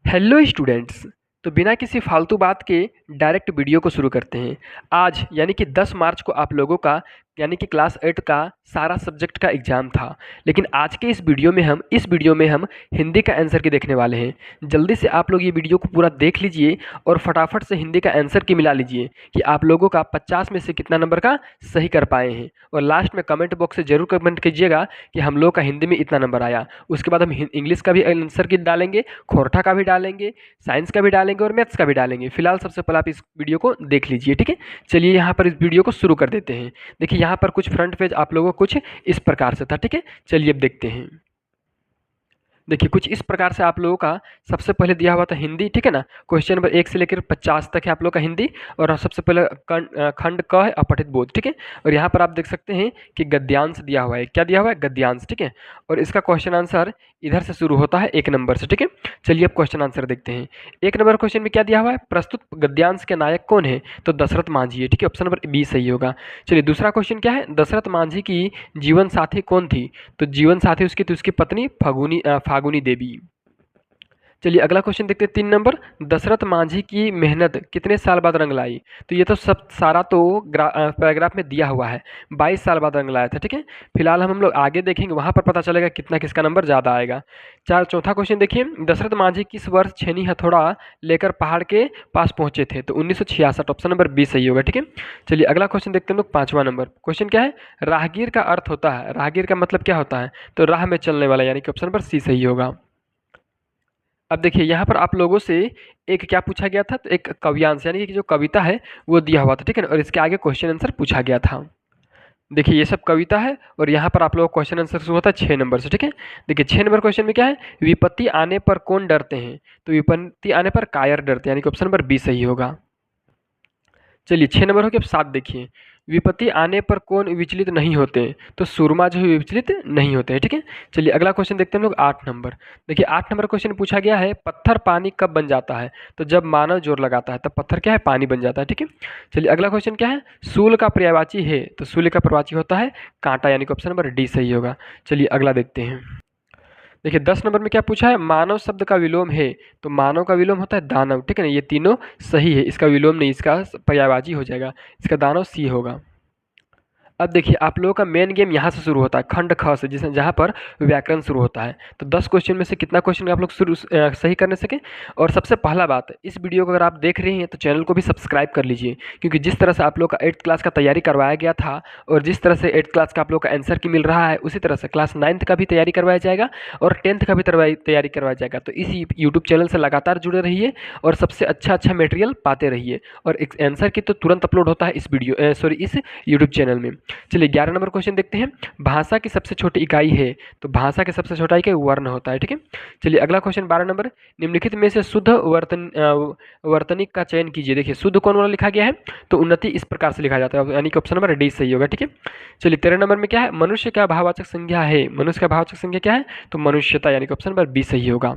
Hello students. तो बिना किसी फालतू बात के डायरेक्ट वीडियो को शुरू करते हैं। आज यानी कि 10 मार्च को आप लोगों का यानी कि क्लास 8 का सारा सब्जेक्ट का एग्ज़ाम था। लेकिन आज के इस वीडियो में हम हिंदी का आंसर की देखने वाले हैं। जल्दी से आप लोग ये वीडियो को पूरा देख लीजिए और फटाफट से हिंदी का आंसर की मिला लीजिए कि आप लोगों का 50 में से कितना नंबर का सही कर पाए हैं। और लास्ट में कमेंट बॉक्स से ज़रूर कमेंट कीजिएगा कि हम लोग का हिंदी में इतना नंबर आया। उसके बाद हम इंग्लिश का भी आंसर की डालेंगे, खोरठा का भी डालेंगे, साइंस का भी डालेंगे और मैथ्स का भी डालेंगे। फिलहाल सबसे पहले आप इस वीडियो को देख लीजिए, ठीक है। चलिए यहाँ पर इस वीडियो को शुरू कर देते हैं। देखिए यहाँ पर कुछ फ्रंट पेज आप लोगों को कुछ इस प्रकार से था, ठीक है। चलिए अब देखते हैं। देखिए कुछ इस प्रकार से आप लोगों का सबसे पहले दिया हुआ था हिंदी, ठीक है ना। क्वेश्चन नंबर 1 से लेकर 50 तक है आप लोग का हिंदी। और सबसे पहले खंड क है अपठित बोध, ठीक है। और यहाँ पर आप देख सकते हैं कि गद्यांश दिया हुआ है। क्या दिया हुआ है? गद्यांश, ठीक है। और इसका क्वेश्चन आंसर इधर से शुरू होता है 1 नंबर से, ठीक है। चलिए अब क्वेश्चन आंसर देखते हैं। 1 नंबर क्वेश्चन में क्या दिया हुआ है? प्रस्तुत गद्यांश के नायक कौन है? तो दशरथ मांझी है, ठीक है। ऑप्शन नंबर बी सही होगा। चलिए दूसरा क्वेश्चन क्या है? दशरथ मांझी की जीवन साथी कौन थी? तो जीवन साथी उसकी पत्नी फागुनी देवी। चलिए अगला क्वेश्चन देखते हैं 3 नंबर। दशरथ मांझी की मेहनत कितने साल बाद रंग लाई? तो ये तो सब सारा तो पैराग्राफ में दिया हुआ है। 22 साल बाद रंग लाया था, ठीक है। फिलहाल हम लोग आगे देखेंगे, वहां पर पता चलेगा कितना किसका नंबर ज़्यादा आएगा। चौथा क्वेश्चन देखिए। दशरथ मांझी किस वर्ष छेनी हथौड़ा लेकर पहाड़ के पास पहुंचे थे? तो 1966। ऑप्शन नंबर बी सही होगा, ठीक है। चलिए अगला क्वेश्चन देखते हैं हम लोग 5वां नंबर। क्वेश्चन क्या है? राहगीर का अर्थ होता है, राहगीर का मतलब क्या होता है? तो राह में चलने वाला, यानी कि ऑप्शन नंबर सी सही होगा। अब देखिए यहाँ पर आप लोगों से एक क्या पूछा गया था? तो एक कव्यांश यानी कि जो कविता है वो दिया हुआ था, ठीक है ना। और इसके आगे क्वेश्चन आंसर पूछा गया था। देखिए ये सब कविता है और यहाँ पर आप लोगों का क्वेश्चन आंसर शुरू होता है 6 नंबर से, ठीक है। देखिए 6 नंबर क्वेश्चन में क्या है? विपत्ति आने पर कौन डरते हैं? तो विपत्ति आने पर कायर डरते हैं, यानी कि ऑप्शन नंबर बी सही होगा। चलिए 6 नंबर हो गया। अब 7 देखिए। विपत्ति आने पर कौन विचलित नहीं होते? तो सूरमा जो है विचलित नहीं होते हैं, ठीक है। चलिए अगला क्वेश्चन देखते हैं हम लोग 8 नंबर। देखिए 8 नंबर क्वेश्चन पूछा गया है, पत्थर पानी कब बन जाता है? तो जब मानव जोर लगाता है तब पत्थर क्या है? पानी बन जाता है, ठीक है। चलिए अगला क्वेश्चन क्या है? सूल का पर्यायवाची है? तो सूल का पर्यायवाची होता है कांटा, यानी कि ऑप्शन नंबर डी सही होगा। चलिए अगला देखते हैं। देखिए 10 नंबर में क्या पूछा है? मानव शब्द का विलोम है? तो मानव का विलोम होता है दानव, ठीक है ना। ये तीनों सही है, इसका विलोम नहीं, इसका पर्यायवाची हो जाएगा। इसका दानव सी होगा। अब देखिए आप लोगों का मेन गेम यहाँ से शुरू होता है, खंड ख से, जिसमें जहाँ पर व्याकरण शुरू होता है। तो 10 क्वेश्चन में से कितना क्वेश्चन आप लोग सही करने सके। और सबसे पहला बात, इस वीडियो को अगर आप देख रहे हैं तो चैनल को भी सब्सक्राइब कर लीजिए, क्योंकि जिस तरह से आप लोग का 8th क्लास का तैयारी करवाया गया था और जिस तरह से 8th क्लास का आप लोग का आंसर की मिल रहा है, उसी तरह से क्लास 9th का भी तैयारी करवाया जाएगा और 10th का भी तैयारी करवाया जाएगा। तो इस यूट्यूब चैनल से लगातार जुड़े रहिए और सबसे अच्छा मटेरियल पाते रहिए। और आंसर की तो तुरंत अपलोड होता है इस यूट्यूब चैनल में। चलिए 11 नंबर क्वेश्चन देखते हैं। भाषा की सबसे छोटी इकाई है? तो भाषा की सबसे छोटा इकाई वर्ण होता है, ठीक है। चलिए अगला क्वेश्चन 12 नंबर। निम्नलिखित में से शुद्ध वर्तनिक का चयन कीजिए। देखिए शुद्ध कौन वाला लिखा गया है? तो उन्नति इस प्रकार से लिखा जाता है, यानी कि ऑप्शन नंबर डी सही होगा, ठीक है। चलिए 13 नंबर में क्या है? मनुष्य का भाववाचक संज्ञा है? मनुष्य का भाववाचक संज्ञा क्या है? तो मनुष्यता, यानी कि ऑप्शन नंबर बी सही होगा।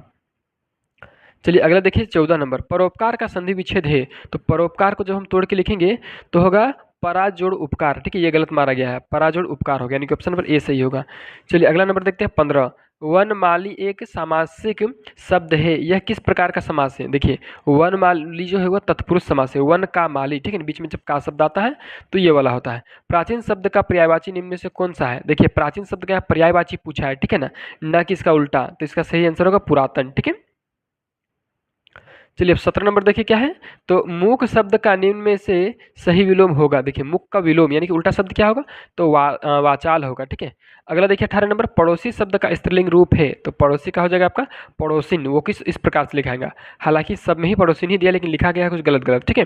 चलिए अगला देखिए 14 नंबर। परोपकार का संधि विच्छेद है? तो परोपकार को जब हम तोड़ के लिखेंगे तो होगा पराजोड़ उपकार, ठीक है। ये गलत मारा गया है, पराजोड़ उपकार होगा, यानी कि ऑप्शन नंबर ए सही होगा। चलिए अगला नंबर देखते हैं 15। वनमाली एक सामासिक शब्द है, यह किस प्रकार का समास है? देखिए वनमाली जो है वह तत्पुरुष समास है। वन का माली, ठीक है, बीच में जब का शब्द आता है तो ये वाला होता है। प्राचीन शब्द का पर्यायवाची निम्न में से कौन सा है? देखिए प्राचीन शब्द का पर्यायवाची पूछा है, ठीक है ना कि इसका उल्टा। तो इसका सही आंसर होगा पुरातन, ठीक है। चलिए अब 17 नंबर देखिए क्या है? तो मूक शब्द का निम्न में से सही विलोम होगा। देखिए मूक का विलोम यानी कि उल्टा शब्द क्या होगा? तो वाचाल होगा, ठीक है। अगला देखिए 18 नंबर। पड़ोसी शब्द का स्त्रीलिंग रूप है? तो पड़ोसी का हो जाएगा आपका पड़ोसिन। वो किस इस प्रकार से लिखाएगा? हालांकि सब में ही पड़ोसिन ही दिया, लेकिन लिखा गया है कुछ गलत गलत, ठीक है।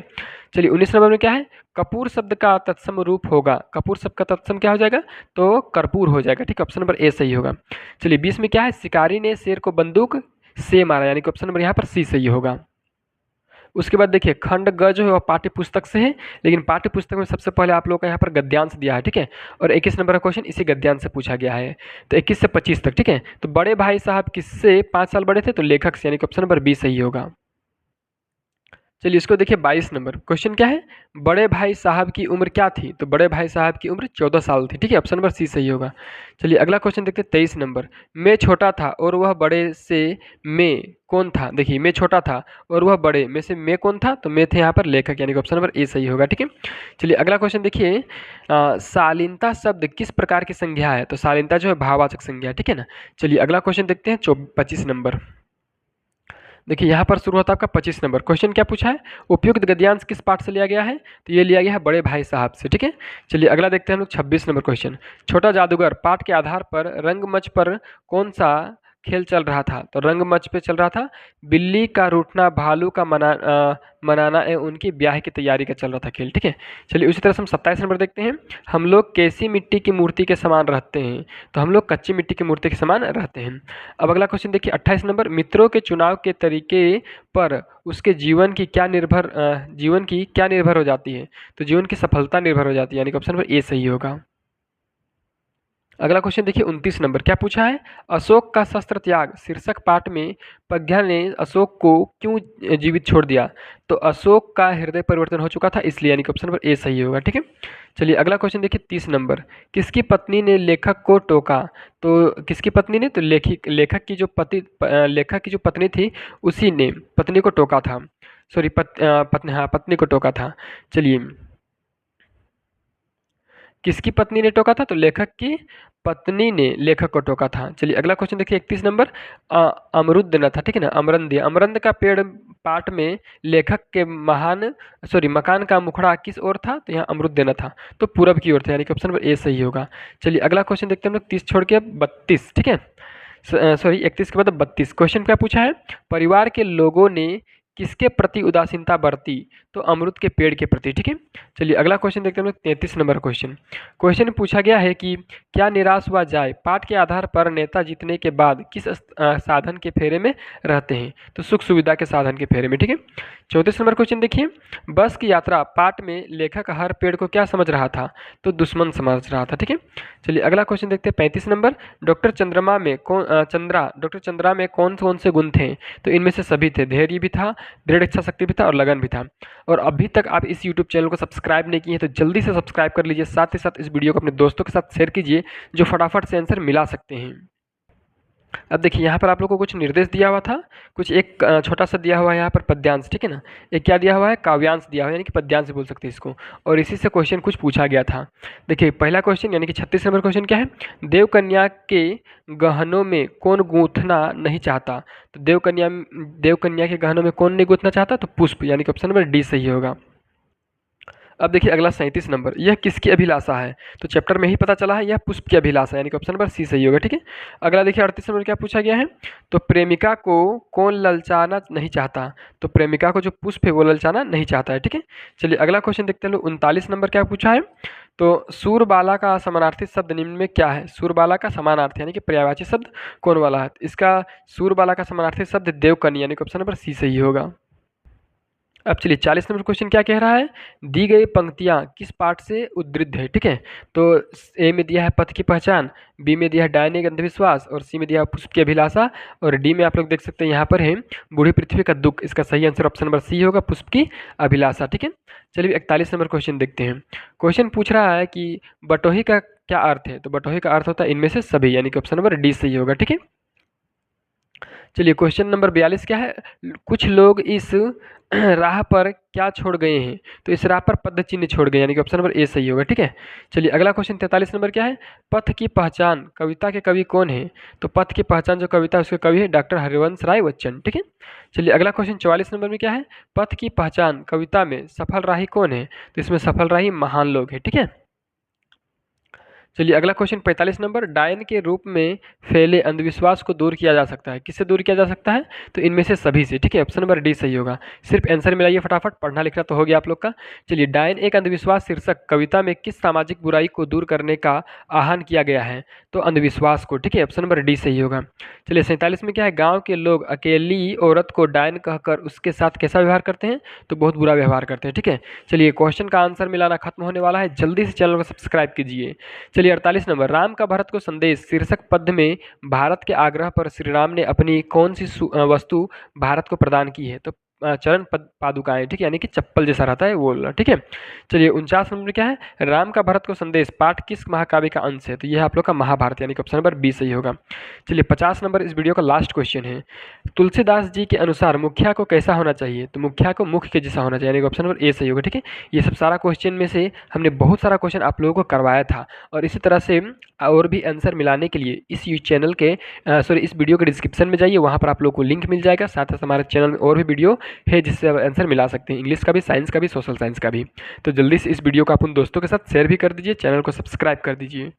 चलिए 19 नंबर में क्या है? कपूर शब्द का तत्सम रूप होगा? कपूर शब्द का तत्सम क्या हो जाएगा? तो कर्पूर हो जाएगा, ठीक है। ऑप्शन नंबर ए सही होगा। चलिए 20 में क्या है? शिकारी ने शेर को बंदूक से मारा, यानी कि ऑप्शन नंबर यहाँ पर सी सही होगा। उसके बाद देखिए खंड ग जो है वह पाठ्य पुस्तक से है, लेकिन पाठ्य पुस्तक में सबसे पहले आप लोगों का यहाँ पर गद्यांश दिया है, ठीक है। और 21 नंबर का क्वेश्चन इसी गद्यांश से पूछा गया है। तो 21 से 25 तक, ठीक है। तो बड़े भाई साहब किससे 5 साल बड़े थे? तो लेखक से, यानी कि ऑप्शन नंबर बी सही होगा। चलिए इसको देखिए 22 नंबर क्वेश्चन क्या है, बड़े भाई साहब की उम्र क्या थी? तो बड़े भाई साहब की उम्र 14 साल थी। ठीक है, ऑप्शन नंबर सी सही होगा। चलिए अगला क्वेश्चन देखते हैं 23 नंबर, मैं छोटा था और वह बड़े से मैं कौन था? देखिए मैं छोटा था और वह बड़े में से मैं कौन था? तो मैं थे यहाँ पर लेखक, यानी कि ऑप्शन नंबर ए सही होगा। ठीक है, चलिए अगला क्वेश्चन देखिए, शालीनता शब्द किस प्रकार की संज्ञा है? तो शालीनता जो है भाववाचक संज्ञा है। ठीक है ना। चलिए अगला क्वेश्चन देखते हैं 25 नंबर। देखिए यहाँ पर शुरू होता है आपका 25 नंबर। क्वेश्चन क्या पूछा है, उपयुक्त गद्यांश किस पाठ से लिया गया है? तो ये लिया गया है बड़े भाई साहब से। ठीक है, चलिए अगला देखते हैं हम लोग 26 नंबर क्वेश्चन, छोटा जादूगर पाठ के आधार पर रंगमंच पर कौन सा खेल चल रहा था? तो रंगमंच पे चल रहा था बिल्ली का रूठना, भालू का मनाना एवं उनकी ब्याह की तैयारी का चल रहा था खेल। ठीक है, चलिए उसी तरह से हम 27 नंबर देखते हैं, हम लोग कैसी मिट्टी की मूर्ति के समान रहते हैं? तो हम लोग कच्ची मिट्टी की मूर्ति के समान रहते हैं। अब अगला क्वेश्चन देखिए 28 नंबर, मित्रों के चुनाव के तरीके पर उसके जीवन की क्या निर्भर हो जाती है? तो जीवन की सफलता निर्भर हो जाती है, यानी कि ऑप्शन नंबर ए सही होगा। अगला क्वेश्चन देखिए 29 नंबर, क्या पूछा है, अशोक का शस्त्र त्याग शीर्षक पाठ में प्रज्ञा ने अशोक को क्यों जीवित छोड़ दिया? तो अशोक का हृदय परिवर्तन हो चुका था इसलिए, यानी कि ऑप्शन नंबर ए सही होगा। ठीक है, चलिए अगला क्वेश्चन देखिए 30 नंबर, किसकी पत्नी ने लेखक को टोका? तो किसकी पत्नी ने? तो लेखक की जो पत्नी थी उसी ने पत्नी को टोका था। सॉरी पत्नी, हाँ पत्नी को टोका था। चलिए किसकी पत्नी ने टोका था? तो लेखक की पत्नी ने लेखक को टोका था। चलिए अगला क्वेश्चन देखिए 31 नंबर, अमरुद देना था। ठीक है ना, अमरंद दिया, अमरंद का पेड़ पाठ में लेखक के मकान का मुखड़ा किस ओर था? तो यहाँ अमरुद देना था, तो पूरब की ओर था, यानी कि ऑप्शन नंबर ए सही होगा। चलिए अगला क्वेश्चन देखते हैं हम लोग 30 छोड़ के 32। ठीक है, सॉरी 31 के बाद 32। क्वेश्चन क्या पूछा है, परिवार के लोगों ने किसके प्रति उदासीनता बरती? तो अमरूद के पेड़ के प्रति। ठीक है, चलिए अगला क्वेश्चन देखते हैं हम लोग 33 नंबर क्वेश्चन। क्वेश्चन पूछा गया है कि क्या निराश हुआ जाए पाठ के आधार पर नेता जीतने के बाद किस साधन के फेरे में रहते हैं? तो सुख सुविधा के साधन के फेरे में। ठीक है, 34 नंबर क्वेश्चन देखिए, बस की यात्रा पाठ में लेखक हर पेड़ को क्या समझ रहा था? तो दुश्मन समझ रहा था। ठीक है, चलिए अगला क्वेश्चन देखते हैं 35 नंबर, डॉक्टर चंद्रा में कौन कौन से गुण थे? तो इनमें से सभी थे, धैर्य भी था, दृढ़ इच्छा शक्ति भी था और लगन भी था। और अभी तक आप इस यूट्यूब चैनल को सब्सक्राइब नहीं किए हैं तो जल्दी से सब्सक्राइब कर लीजिए, साथ ही साथ इस वीडियो को अपने दोस्तों के साथ शेयर कीजिए जो फटाफट से आंसर मिला सकते हैं। अब देखिए यहाँ पर आप लोग को कुछ निर्देश दिया हुआ था, कुछ एक छोटा सा दिया हुआ है यहाँ पर पद्यांश। ठीक है ना, एक क्या दिया हुआ है, काव्यांश दिया हुआ है, यानी कि पद्यांश बोल सकते हैं इसको, और इसी से क्वेश्चन कुछ पूछा गया था। देखिए पहला क्वेश्चन यानी कि 36 नंबर क्वेश्चन क्या है, देवकन्या के गहनों में कौन गूंथना नहीं चाहता? तो देवकन्या के गहनों में कौन नहीं गूंथना चाहता? तो पुष्प, यानी कि ऑप्शन नंबर डी सही होगा। अब देखिए अगला 37 नंबर, यह किसकी अभिलाषा है? तो चैप्टर में ही पता चला है, यह पुष्प की अभिलाषा है, यानी कि ऑप्शन नंबर सी सही होगा। ठीक है, अगला देखिए 38 नंबर क्या पूछा गया है, तो प्रेमिका को कौन ललचाना नहीं चाहता? तो प्रेमिका को जो पुष्प है वो ललचाना नहीं चाहता है। ठीक है, चलिए अगला क्वेश्चन देखते हैं लोग 39 नंबर क्या पूछा है, तो सूरबाला का समानार्थी शब्द निम्न में क्या है? सूरबाला का समानार्थी यानी कि पर्यायवाची शब्द कौन वाला है? इसका सूरबाला का समानार्थी शब्द देवकन्या, यानी कि ऑप्शन नंबर सी सही होगा। अब चलिए 40 नंबर क्वेश्चन क्या कह रहा है, दी गई पंक्तियां किस पाठ से उद्धृत है? ठीक है, तो ए में दिया है पथ की पहचान, बी में दिया है डायनिक अंधविश्वास, और सी में दिया है पुष्प की अभिलाषा, और डी में आप लोग देख सकते हैं यहाँ पर है बूढ़ी पृथ्वी का दुख। इसका सही आंसर ऑप्शन नंबर सी होगा, पुष्प की अभिलाषा। ठीक है, चलिए 41 नंबर क्वेश्चन देखते हैं। क्वेश्चन पूछ रहा है कि बटोही का क्या अर्थ है? तो बटोही का अर्थ होता है इनमें से सभी, यानी कि ऑप्शन नंबर डी सही होगा। ठीक है, चलिए क्वेश्चन नंबर 42 क्या है, कुछ लोग इस राह पर क्या छोड़ गए हैं? तो इस राह पर पद चिन्ह छोड़ गए, यानी कि ऑप्शन नंबर ए सही होगा। ठीक है, चलिए अगला क्वेश्चन 43 नंबर क्या है, पथ की पहचान कविता के कवि कौन है? तो पथ की पहचान जो कविता है उसके कवि है डॉक्टर हरिवंश राय बच्चन। ठीक है, चलिए अगला क्वेश्चन 44 नंबर में क्या है, पथ की पहचान कविता में सफल राही कौन है? तो इसमें सफल राही महान लोग है। ठीक है, चलिए अगला क्वेश्चन 45 नंबर, डायन के रूप में फैले अंधविश्वास को दूर किया जा सकता है, किससे दूर किया जा सकता है? तो इनमें से सभी से। ठीक है, ऑप्शन नंबर डी सही होगा। सिर्फ आंसर मिलाइए फटाफट, पढ़ना लिखना तो हो गया आप लोग का। चलिए डायन एक अंधविश्वास शीर्षक कविता में किस सामाजिक बुराई को दूर करने का आह्वान किया गया है? तो अंधविश्वास को। ठीक है, ऑप्शन नंबर डी सही होगा। चलिए 47 में क्या है, गाँव के लोग अकेली औरत को डायन कहकर उसके साथ कैसा व्यवहार करते हैं? तो बहुत बुरा व्यवहार करते हैं। ठीक है, चलिए क्वेश्चन का आंसर मिलाना खत्म होने वाला है, जल्दी से चैनल को सब्सक्राइब कीजिए। चलिए 48 नंबर, राम का भरत को संदेश शीर्षक पद्य में भारत के आग्रह पर श्री राम ने अपनी कौन सी वस्तु भारत को प्रदान की है? तो चरण पादुकाएं, ठीक है, यानी कि चप्पल जैसा रहता है वो वाला, ठीक है। चलिए 49 नंबर क्या है, राम का भरत को संदेश पाठ किस महाकाव्य का अंश है, तो ये है आप लोग का महाभारत, यानी कि ऑप्शन नंबर बी सही होगा। चलिए 50 नंबर इस वीडियो का लास्ट क्वेश्चन है, तुलसीदास जी के अनुसार मुखिया को कैसा होना चाहिए, तो मुखिया को मुख के जैसा होना चाहिए, यानी कि ऑप्शन नंबर ए सही होगा, ठीक है। ये सब सारा क्वेश्चन में से हमने बहुत सारा क्वेश्चन आप लोगों को करवाया था, और इसी तरह से और भी आंसर मिलाने के लिए इस चैनल के सॉरी इस वीडियो के डिस्क्रिप्शन में जाइए, वहाँ पर आप लोग को लिंक मिल जाएगा, साथ ही हमारे चैनल में और भी वीडियो है जिससे आप आंसर मिला सकते हैं, इंग्लिश का भी, साइंस का भी, सोशल साइंस का भी। तो जल्दी से इस वीडियो को आप उन दोस्तों के साथ शेयर भी कर दीजिए, चैनल को सब्सक्राइब कर दीजिए।